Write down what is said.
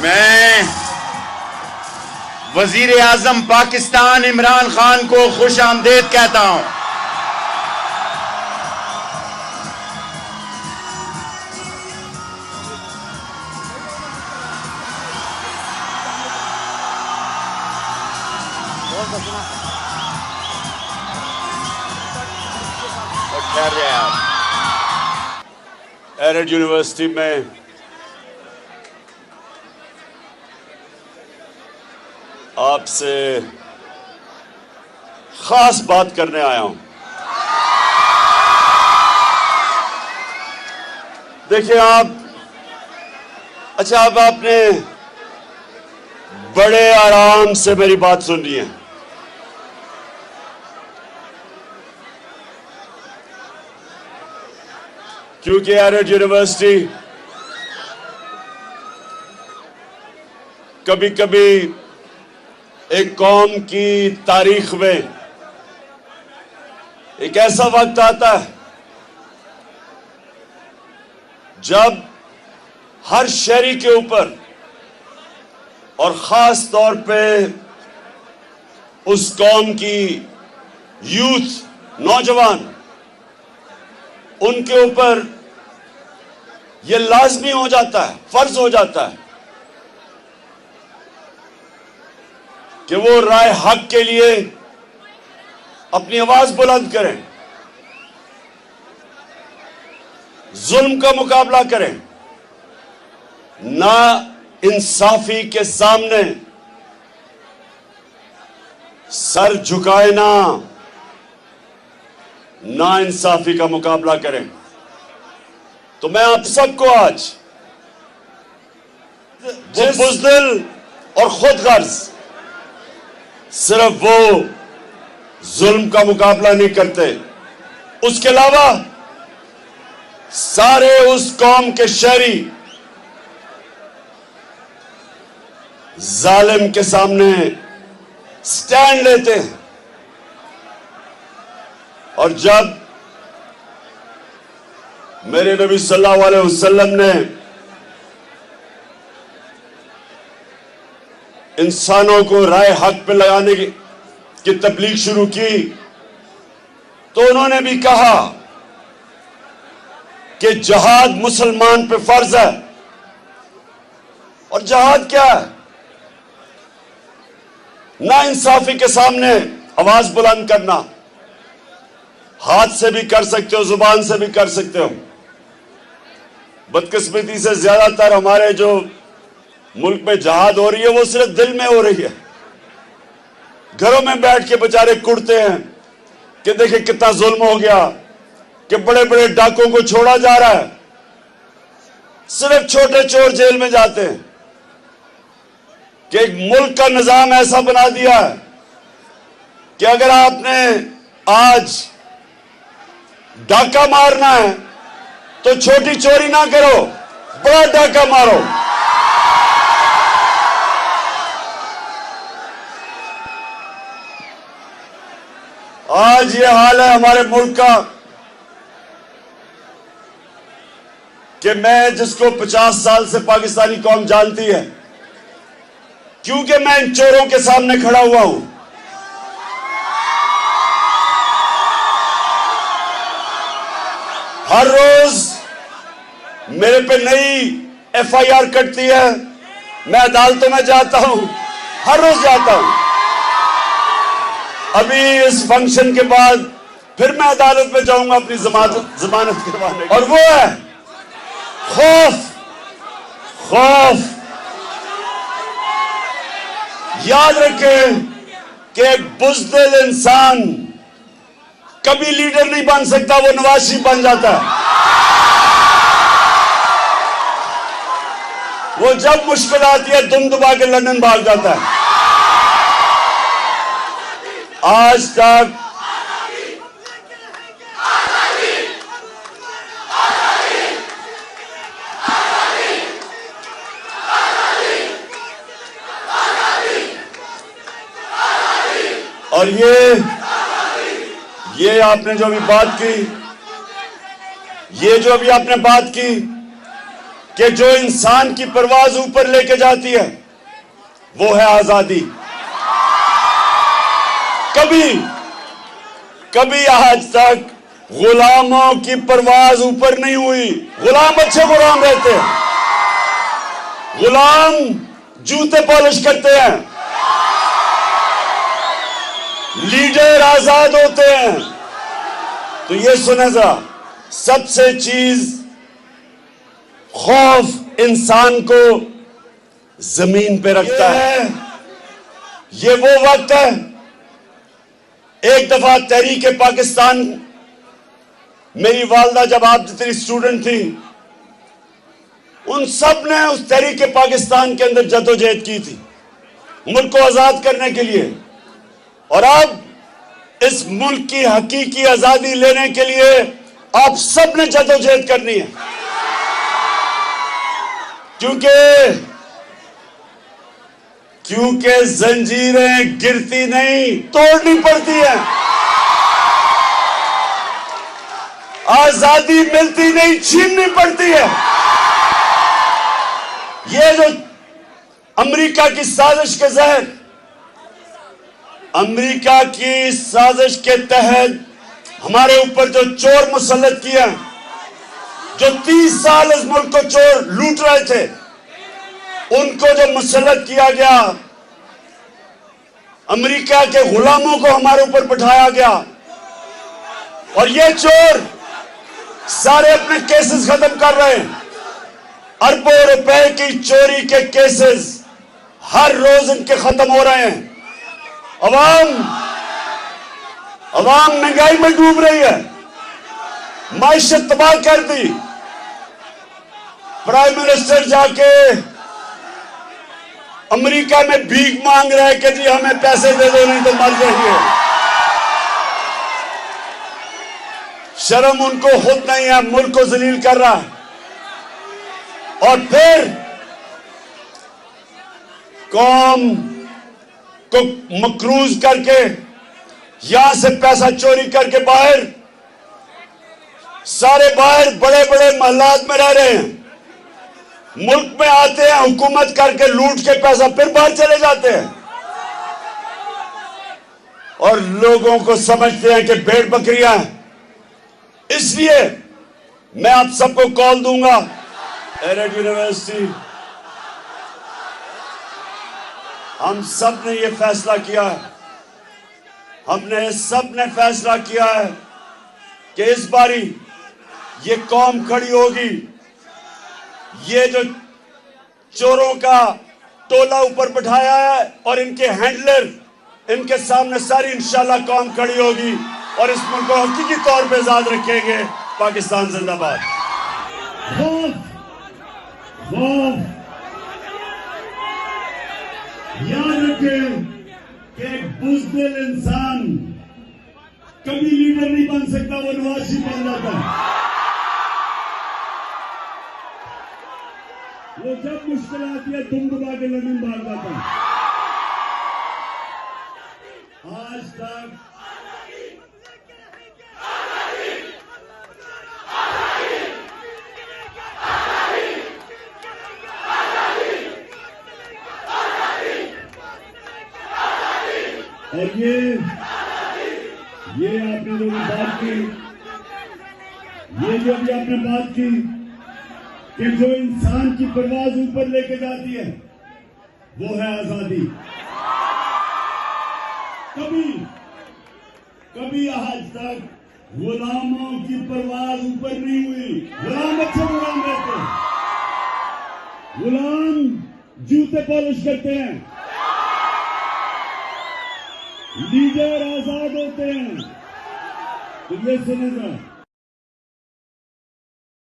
मैं वजीर आजम पाकिस्तान इमरान खान को खुश आमदेद कहता हूं। एरेड यूनिवर्सिटी में आपसे खास बात करने आया हूं। देखिए अब आपने बड़े आराम से मेरी बात सुननी है। क्योंकि एरेड यूनिवर्सिटी कभी कभी एक कौम की तारीख में एक ऐसा वक्त आता है जब हर शहरी के ऊपर और खास तौर पे उस कौम की यूथ, नौजवान, उनके ऊपर यह लाजमी हो जाता है, फर्ज हो जाता है कि वो राय हक के लिए अपनी आवाज बुलंद करें, जुल्म का मुकाबला करें, ना इंसाफी के सामने सर झुकाए, ना इंसाफी का मुकाबला करें। तो मैं आप सबको आज वो बुज़दिल और खुदगर्ज सिर्फ वो जुल्म का मुकाबला नहीं करते, उसके अलावा सारे उस कौम के शहरी जालिम के सामने स्टैंड लेते हैं। और जब मेरे नबी सल्लल्लाहु अलैहि वसल्लम ने इंसानों को राय हक पे लगाने की तबलीग शुरू की, तो उन्होंने भी कहा कि जहाद मुसलमान पे फर्ज है। और जहाद क्या है? ना इंसाफी के सामने आवाज बुलंद करना। हाथ से भी कर सकते हो, जुबान से भी कर सकते हो। बदकिस्मती से ज्यादातर हमारे जो मुल्क में जहाद हो रही है वो सिर्फ दिल में हो रही है। घरों में बैठ के बेचारे कुड़ते हैं कि देखिए कितना जुल्म हो गया, कि बड़े बड़े डाकुओं को छोड़ा जा रहा है, सिर्फ छोटे चोर जेल में जाते हैं। कि एक मुल्क का निजाम ऐसा बना दिया है कि अगर आपने आज डाका मारना है तो छोटी चोरी ना करो, बड़ा डाका मारो। आज ये हाल है हमारे मुल्क का कि मैं जिसको 50 साल से पाकिस्तानी कौम जानती है, क्योंकि मैं इन चोरों के सामने खड़ा हुआ हूं। हर रोज मेरे पे नई एफआईआर कटती है, मैं अदालतों में जाता हूं, हर रोज जाता हूं। अभी इस फंक्शन के बाद फिर मैं अदालत में जाऊंगा अपनी जमानत करवाने। और वो है खौफ। याद रखें कि एक बुज़दिल इंसान कभी लीडर नहीं बन सकता, वो नवाज शरीफ बन जाता है। वो जब मुश्किल आती है दुम दबा के लंदन भाग जाता है। आज तक और ये आपने जो अभी बात की, ये जो अभी आपने बात की, कि जो इंसान की परवाज ऊपर लेके जाती है वो है आजादी। कभी आज तक गुलामों की परवाज ऊपर नहीं हुई। गुलाम अच्छे गुलाम रहते हैं, गुलाम जूते पॉलिश करते हैं, लीडर आजाद होते हैं। तो ये सुने जरा, सबसे चीज खौफ इंसान को जमीन पे रखता है। ये वो वक्त है, एक दफा तहरीक पाकिस्तान, मेरी वालदा जब आप जितनी स्टूडेंट थी, उन सब ने उस तहरीक पाकिस्तान के अंदर जदोजहद की थी मुल्क को आजाद करने के लिए। और अब इस मुल्क की हकीकी आजादी लेने के लिए आप सब ने जदोजहद करनी है, क्योंकि जंजीरें गिरती नहीं, तोड़नी पड़ती है। आजादी मिलती नहीं, छीननी पड़ती है। ये जो अमेरिका की साजिश के जहर, अमेरिका की साजिश के तहत हमारे ऊपर जो चोर मुसल्लत किया, जो 30 साल इस मुल्क को चोर लूट रहे थे, उनको जो मुसल्लत किया गया, अमेरिका के गुलामों को हमारे ऊपर बिठाया गया। और ये चोर सारे अपने केसेस खत्म कर रहे हैं। अरबों रुपए की चोरी के केसेस हर रोज इनके खत्म हो रहे हैं। अवाम महंगाई में डूब रही है, माइशत तबाह कर दी। प्राइम मिनिस्टर जाके अमेरिका में भीख मांग रहा है कि जी हमें पैसे दे दो नहीं तो मर जाएंगे। शर्म उनको खुद नहीं है, मुल्क को जलील कर रहा है। और फिर कौम को मकरूज करके यहां से पैसा चोरी करके बाहर, सारे बाहर बड़े बड़े महलात में रह रहे हैं, मुल्क में आते हैं, हुकूमत करके लूट के पैसा फिर बाहर चले जाते हैं। और लोगों को समझते हैं कि भेड़ बकरियां हैं। इसलिए मैं आप सबको कॉल दूंगा, एरेड यूनिवर्सिटी, हम सब ने यह फैसला किया है, हमने सब ने फैसला किया है कि इस बारी ये कौम खड़ी होगी। ये जो चोरों का टोला ऊपर बिठाया है और इनके हैंडलर, इनके सामने सारी इंशाल्लाह कौम खड़ी होगी और इस मुल्क को हकीकी तौर पे आजाद रखेंगे। पाकिस्तान जिंदाबाद। याद रखें कि एक बुज़दिल इंसान कभी लीडर नहीं बन सकता, वो नवाज शरीफ बन जाता है। वो जब मुश्किल आती है दुम दबा के लंदन भाग जाता है। आज तक और ये आपने जो बात की, ये जो भी आपने बात की कि जो इंसान की परवाज ऊपर लेके जाती है वो है आजादी। कभी आज तक गुलामों की परवाज ऊपर नहीं हुई। गुलाम अच्छे गुलाम रहते हैं, गुलाम जूते पॉलिश करते हैं, लीडर आजाद होते हैं। तो ये सुनेगा,